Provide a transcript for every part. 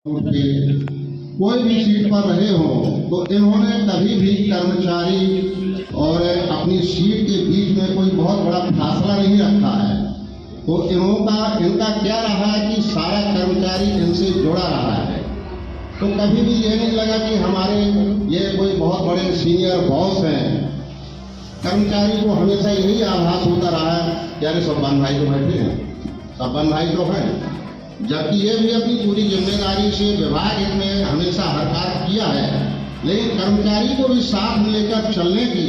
के कोई भी सीट पर रहे हो तो इन्होंने कभी भी कर्मचारी और अपनी सीट के बीच में कोई बहुत बड़ा फासला नहीं रखा है। तो इनका क्या रहा है कि सारा कर्मचारी इनसे जुड़ा रहा है। तो कभी भी ये नहीं लगा कि हमारे ये कोई बहुत बड़े सीनियर बॉस हैं। कर्मचारी को हमेशा यही आभास होता रहा है कि अरे सब बन भाई तो बैठे हैं, सब बन भाई तो हैं। जबकि ये भी अपनी पूरी जिम्मेदारी से विभाग में हमेशा हर कार्य किया है, लेकिन कर्मचारी को भी साथ में लेकर चलने की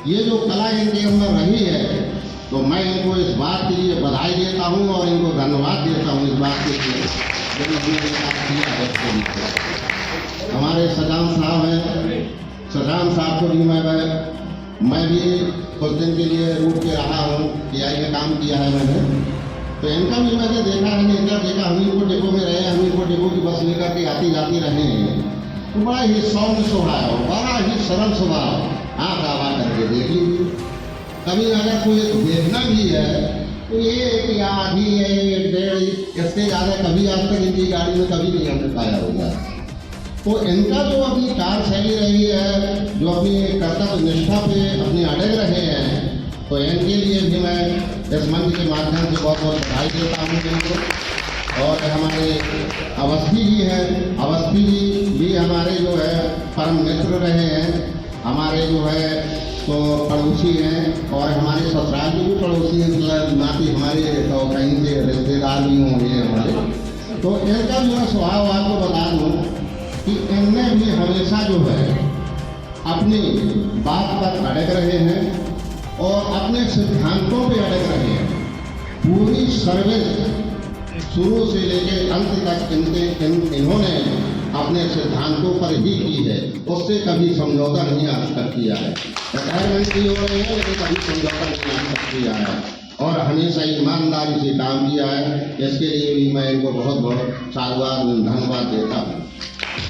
ये जो कला इनके अंदर रही है, तो मैं इनको इस बात के लिए बधाई देता हूँ और इनको धन्यवाद देता हूँ इस बात के लिए जिन्होंने किया है। हमारे सजान साहब हैं, सजान साहब को भी मैं भी कुछ दिन के लिए रूट के रहा हूँ, टीआई में काम किया है मैंने। तो इनका भी मैंने देखा है, देखा हम इनको डिपो में रहे, हम इनको डिपो की बस लेकर के आती जाती रहे हैं। तो बड़ा ही सौम्य स्वभाव, बड़ा ही सरल स्वभाव, आँख आवा करके देख लीजिए। कभी अगर कोई देखना भी है तो ये एक आधी एक डेढ़, इससे ज़्यादा कभी आज तक इनकी गाड़ी में कभी नहीं हमने पाया होगा। तो इनका जो अपनी कार्यशैली रही है, जो अपनी कर्तव्य निष्ठा पे अपने अड़ग रहे हैं, तो इनके लिए भी मैं इस मंच के माध्यम से बहुत बहुत बधाई देता हूँ इनको। और हमारे अवस्थी जी हैं, अवस्थी जी भी हमारे जो है परम मित्र रहे हैं, हमारे जो है तो पड़ोसी हैं और हमारे ससुराल के भी पड़ोसी हैं, नाती हमारे तो कहीं से रिश्तेदार भी होंगे हमारे। तो इनका जो है स्वभाव आपको बता दूँ कि इनने भी हमेशा जो है अपनी बात पर अड़ग रहे हैं और अपने सिद्धांतों पे अड़ग रहे हैं। पूरी सर्विस शुरू से लेकर अंत तक इन्होंने अपने सिद्धांतों पर ही की है, उससे कभी समझौता नहीं आज तक किया है। रिटायरमेंट की हो रही है लेकिन कभी समझौता नहीं आज तक किया है और हमेशा ईमानदारी से काम किया है। इसके लिए भी मैं इनको बहुत बहुत साधुवाद धन्यवाद देता हूँ।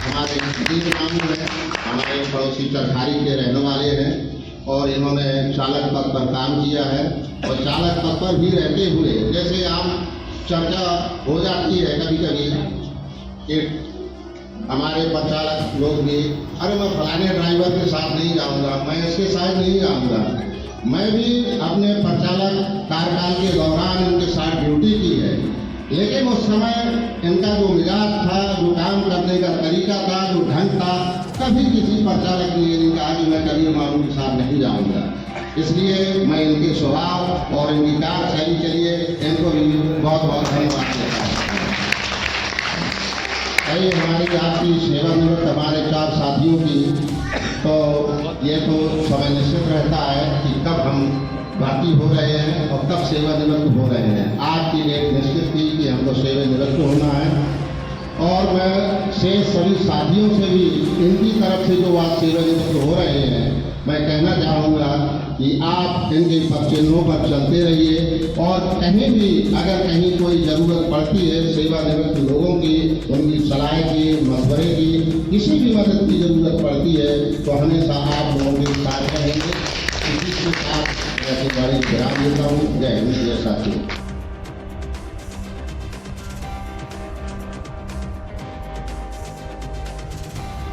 हमारे तीन मामू हैं, हमारे पड़ोसी चरखारी के रहने वाले हैं और इन्होंने चालक पद पर काम किया है। और चालक पद पर भी रहते हुए जैसे आम चर्चा हो जाती है कभी कभी कि हमारे परिचालक लोग भी, अरे मैं फलाने ड्राइवर के साथ नहीं जाऊंगा, मैं इसके साथ नहीं जाऊंगा। मैं भी अपने परिचालक कार्यकाल के दौरान इनके साथ ड्यूटी की है, लेकिन उस समय इनका जो मिजाज था, जो काम करने का तरीका था, जो ढंग था, कभी किसी परिचालक ने नहीं कहा कि मैं कभी मामू के साथ नहीं जाऊंगा। इसलिए मैं इनके स्वभाव और इनकी कार्यशैली के लिए इनको भी बहुत बहुत धन्यवाद देता हूँ। हमारी आपकी सेवानिवृत्त हमारे 4 साथियों की, तो ये तो समय निश्चित रहता है कि कब हम भर्ती हो रहे हैं और कब सेवानिवृत्त हो रहे हैं। आज की डेट निश्चित थी कि हमको सेवानिवृत्त होना है और मैं सभी साथियों से भी इनकी तरफ से जो आज सेवानिवृत्त हो रहे हैं, मैं कहना चाहूँगा कि आप इनके चिन्हों पर चलते रहिए और कहीं भी अगर कहीं कोई ज़रूरत पड़ती है सेवानिवृत्त लोगों की, उनकी सलाह की, मशवरे की, किसी भी मदद की ज़रूरत पड़ती है तो हमेशा आप लोगों के साथ रहेंगे। इसी के साथ मैं अपनी बारी विराम देता हूँ। जय हिंद, जय साथी।